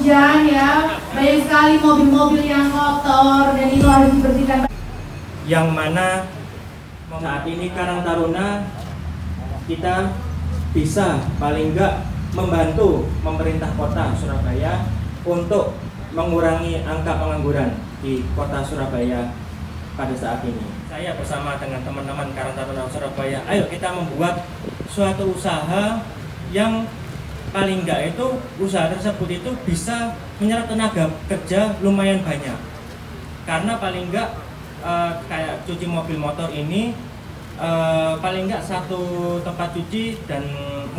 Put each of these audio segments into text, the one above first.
hujan ya, banyak sekali mobil-mobil yang kotor dan itu harus dibersihkan. Yang mana saat ini Karang Taruna kita bisa paling enggak membantu pemerintah kota Surabaya untuk mengurangi angka pengangguran di kota Surabaya pada saat ini. Saya bersama dengan teman-teman Karang Taruna Surabaya, ayo kita membuat suatu usaha yang paling enggak itu usaha tersebut itu bisa menyerap tenaga kerja lumayan banyak. Karena paling enggak kayak cuci mobil motor ini paling enggak satu tempat cuci dan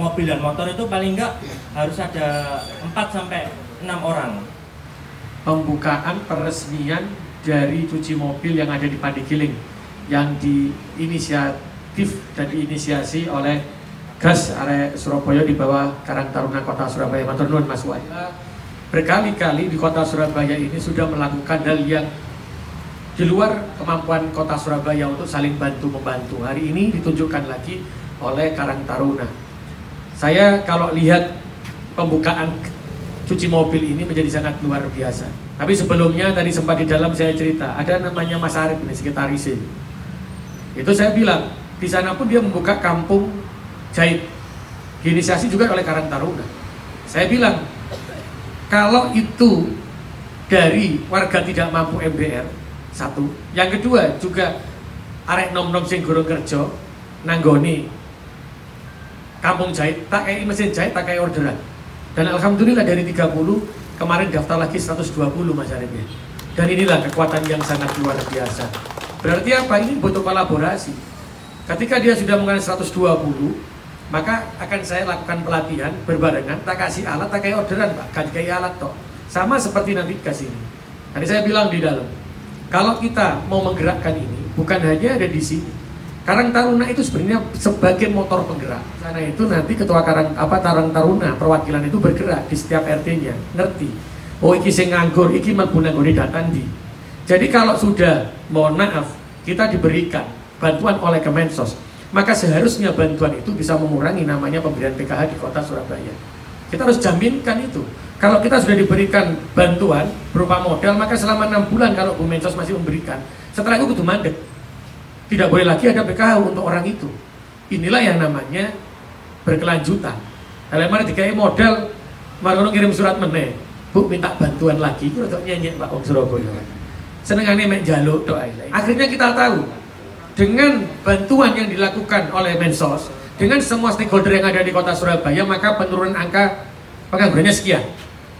mobil dan motor itu paling enggak harus ada 4-6 orang. Pembukaan peresmian dari cuci mobil yang ada di Pandegiling yang diinisiatif dan diinisiasi oleh GAS area Surabaya di bawah Karang Taruna Kota Surabaya. Matur nuwun Mas Wai. Berkali-kali di Kota Surabaya ini sudah melakukan hal yang di luar kemampuan Kota Surabaya untuk saling bantu-membantu. Hari ini ditunjukkan lagi oleh Karang Taruna. Saya kalau lihat pembukaan cuci mobil ini menjadi sangat luar biasa. Tapi sebelumnya tadi sempat di dalam saya cerita, ada namanya Mas Arif ini sekretaris. Itu saya bilang, di sana pun dia membuka kampung jahit. Diinisiasi juga oleh Karang Taruna. Saya bilang, kalau itu dari warga tidak mampu MBR, satu, yang kedua juga arek nom-nom sing gurung kerja nanggoni kampung jahit, tak kayak mesin jahit, tak kayak orderan. Dan alhamdulillah dari 30 kemarin daftar lagi 120 Mas Arif ya. Dan inilah kekuatan yang sangat luar biasa. Berarti apa? Ini butuh kolaborasi. Ketika dia sudah menggunakan 120, maka akan saya lakukan pelatihan berbarengan, tak kasih alat, tak kayak orderan Pak, kan kayak alat toh. Sama seperti nanti kasih ini. Tadi saya bilang di dalam, kalau kita mau menggerakkan ini, bukan hanya ada di sini. Karang Taruna itu sebenarnya sebagai motor penggerak. Karena itu nanti ketua Karang Taruna perwakilan itu bergerak di setiap RT-nya, ngerti. Oh iki sing nganggur, iki mlebu nang nggone Datandi. Jadi kalau sudah, mohon maaf, kita diberikan bantuan oleh Kemensos, maka seharusnya bantuan itu bisa mengurangi namanya pemberian PKH di Kota Surabaya. Kita harus jaminkan itu. Kalau kita sudah diberikan bantuan berupa modal, maka selama 6 bulan kalau Bu Mensos masih memberikan, setelah itu kudu mandek. Tidak boleh lagi ada PKH untuk orang itu. Inilah yang namanya berkelanjutan. Kalau mari dikai modal, marono kirim surat meneh, Bu minta bantuan lagi, itu untuk nyenyek Pak Wong Surabaya. Senengane mek njaluk tok ae. Akhirnya kita tahu dengan bantuan yang dilakukan oleh Mensos, dengan semua stakeholder yang ada di Kota Surabaya, maka penurunan angka penganggurannya sekian.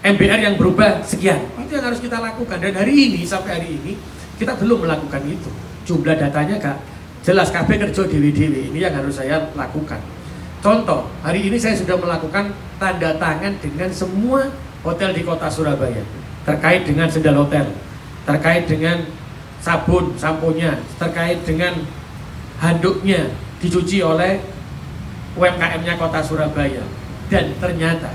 MBR yang berubah sekian. Itu yang harus kita lakukan. Dan hari ini, sampai hari ini, kita belum melakukan itu. Jumlah datanya Kak, jelas KB kerja dewi-dewi, ini yang harus saya lakukan. Contoh, hari ini saya sudah melakukan tanda tangan dengan semua hotel di Kota Surabaya. Terkait dengan sendal hotel, terkait dengan sabun, samponya, terkait dengan handuknya dicuci oleh UMKM-nya Kota Surabaya. Dan ternyata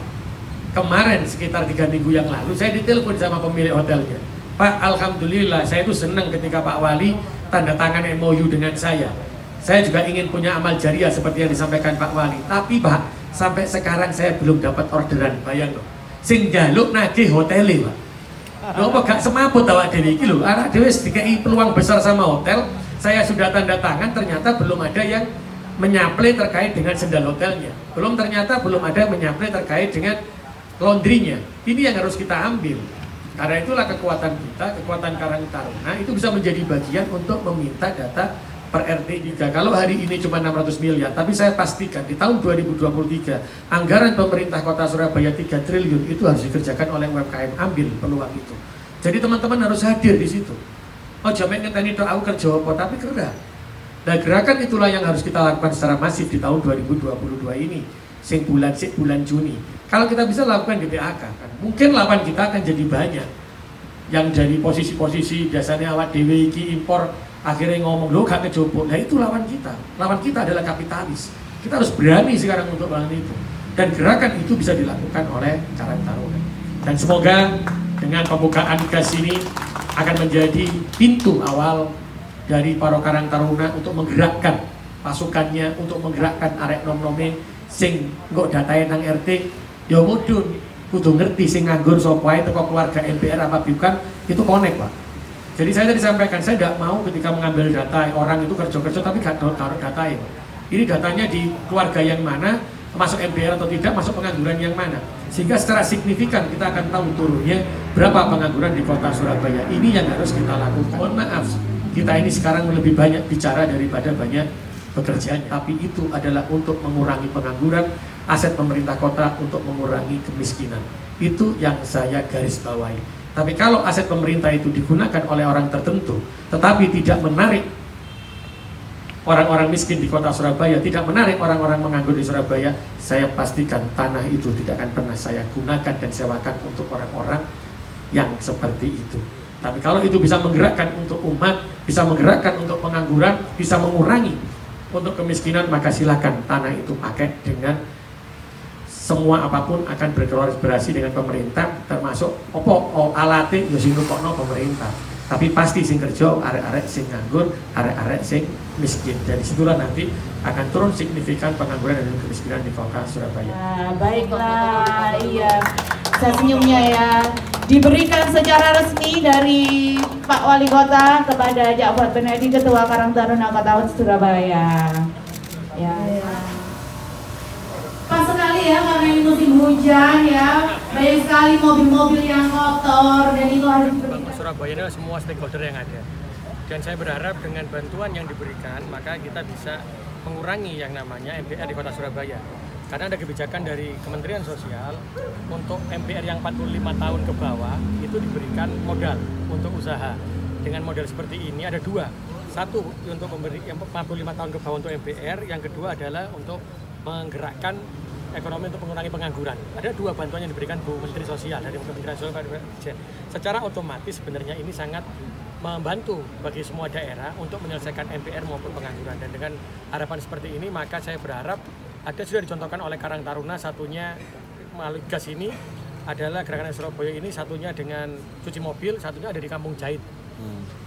kemarin sekitar 3 minggu yang lalu saya ditelepon sama pemilik hotelnya, Pak, alhamdulillah saya itu senang ketika Pak Wali tanda tangan MOU dengan saya. Saya juga ingin punya amal jariah seperti yang disampaikan Pak Wali. Tapi Pak, sampai sekarang saya belum dapat orderan. Bayang loh, sing jaluk nagih hotele Pak. Loh apa gak semaput awak dewi iki lho. Anak dewi dikai peluang besar sama hotel. Saya sudah tanda tangan, ternyata belum ada yang menyaplai terkait dengan sendal hotelnya. Ternyata belum ada yang menyaplai terkait dengan laundrynya. Ini yang harus kita ambil. Karena itulah kekuatan kita, kekuatan Karang Taruna itu bisa menjadi bagian untuk meminta data per RT juga. Kalau hari ini cuma 600 miliar, tapi saya pastikan di tahun 2023 anggaran pemerintah Kota Surabaya 3 triliun itu harus dikerjakan oleh UMKM. Ambil peluang itu. Jadi teman-teman harus hadir di situ. Oh jamin ngenteni tok aku kerja apa, tapi gerak. Nah gerakan itulah yang harus kita lakukan secara masif di tahun 2022 ini. Sing bulan Juni. Kalau kita bisa lakukan di PHK kan, mungkin lawan kita akan jadi banyak. Yang dari posisi-posisi biasanya awak dewe iki impor akhirnya ngomong lo gak kejobok. Nah itu lawan kita. Lawan kita adalah kapitalis. Kita harus berani sekarang untuk melawan itu. Dan gerakan itu bisa dilakukan oleh Karang Taruna. Dan semoga dengan pembukaan gas ini akan menjadi pintu awal dari para Karang Taruna untuk menggerakkan pasukannya, untuk menggerakkan arek nom-nome sing kok datae nang RT ya mudun. kudu ngerti sing nganggur sapa ae teko keluarga MPR apa bukan, itu connect Pak. Jadi saya tadi sampaikan, saya tidak mau ketika mengambil data orang itu kerja-kerja tapi gak taruh data ini. Ini datanya di keluarga yang mana, masuk MPR atau tidak, masuk pengangguran yang mana. Sehingga secara signifikan kita akan tahu turunnya berapa pengangguran di kota Surabaya. Ini yang harus kita lakukan. Mohon maaf, kita ini sekarang lebih banyak bicara daripada banyak pekerjaan. Tapi itu adalah untuk mengurangi pengangguran, aset pemerintah kota untuk mengurangi kemiskinan. Itu yang saya garis bawahi. Tapi kalau aset pemerintah itu digunakan oleh orang tertentu, tetapi tidak menarik orang-orang miskin di kota Surabaya, tidak menarik orang-orang menganggur di Surabaya, saya pastikan tanah itu tidak akan pernah saya gunakan dan sewakan untuk orang-orang yang seperti itu. Tapi kalau itu bisa menggerakkan untuk umat, bisa menggerakkan untuk pengangguran, bisa mengurangi untuk kemiskinan, maka silakan tanah itu pakai dengan semua apapun akan berkolaborasi dengan pemerintah, termasuk alate yo sing nukokno pemerintah. Tapi pasti sing kerja arek-arek sing nganggur, arek-arek sing miskin. Dari situlah nanti akan turun signifikan pengangguran dan kemiskinan di kota Surabaya. Nah, baiklah, iya. Saya senyumnya ya. Diberikan secara resmi dari Pak Wali Kota kepada Ja'far Benedi, Ketua Karang Taruna Kota Surabaya. Ya. Pas sekali ya, karena ini musim hujan ya, banyak sekali mobil-mobil yang kotor dan itu harus diberikan. Surabaya adalah semua stakeholder yang ada, dan saya berharap dengan bantuan yang diberikan maka kita bisa mengurangi yang namanya MPR di kota Surabaya, karena ada kebijakan dari Kementerian Sosial untuk MPR yang 45 tahun ke bawah itu diberikan modal untuk usaha. Dengan modal seperti ini ada dua, satu untuk memberi yang 45 tahun ke bawah untuk MPR, yang kedua adalah untuk menggerakkan ekonomi untuk mengurangi pengangguran. Ada dua bantuan yang diberikan Bu Menteri Sosial dari Kementerian Sosial. Secara otomatis sebenarnya ini sangat membantu bagi semua daerah untuk menyelesaikan MPR maupun pengangguran. Dan dengan harapan seperti ini maka saya berharap ada sudah dicontohkan oleh Karang Taruna, satunya melalui gas ini adalah gerakan Surabaya ini, satunya dengan cuci mobil, satunya ada di Kampung Jahit.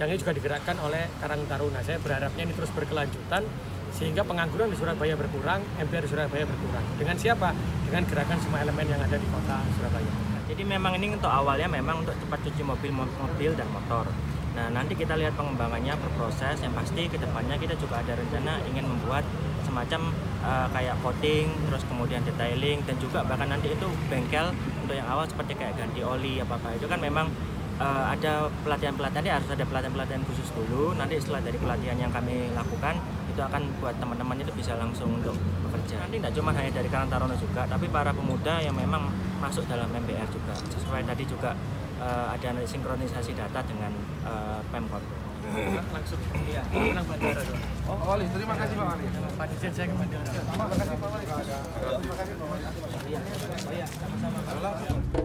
Yang ini juga digerakkan oleh Karang Taruna. Saya berharapnya ini terus berkelanjutan sehingga pengangguran di Surabaya berkurang, MPR di Surabaya berkurang. Dengan siapa? Dengan gerakan semua elemen yang ada di kota Surabaya. Jadi memang ini untuk awalnya memang untuk cepat cuci mobil dan motor. Nah, nanti kita lihat pengembangannya berproses. Yang pasti kedepannya kita juga ada rencana ingin membuat semacam kayak coating, terus kemudian detailing, dan juga bahkan nanti itu bengkel untuk yang awal seperti kayak ganti oli apa-apa. Itu kan memang ada pelatihan-pelatihan, harus ada pelatihan-pelatihan khusus dulu. Nanti setelah dari pelatihan yang kami lakukan, itu akan buat teman-teman itu bisa langsung untuk bekerja. Nanti tidak cuma hanya dari Karang Taruna juga, tapi para pemuda yang memang masuk dalam MPR juga. Sesuai tadi juga ada sinkronisasi data dengan Pemkot. Langsung, iya, tenang bandara. Oh, Wali, terima kasih Pak Wali. Pak Dirjen, saya ke bandara. Terima kasih Pak Wali. Terima kasih Pak Wali. Iya, sama-sama.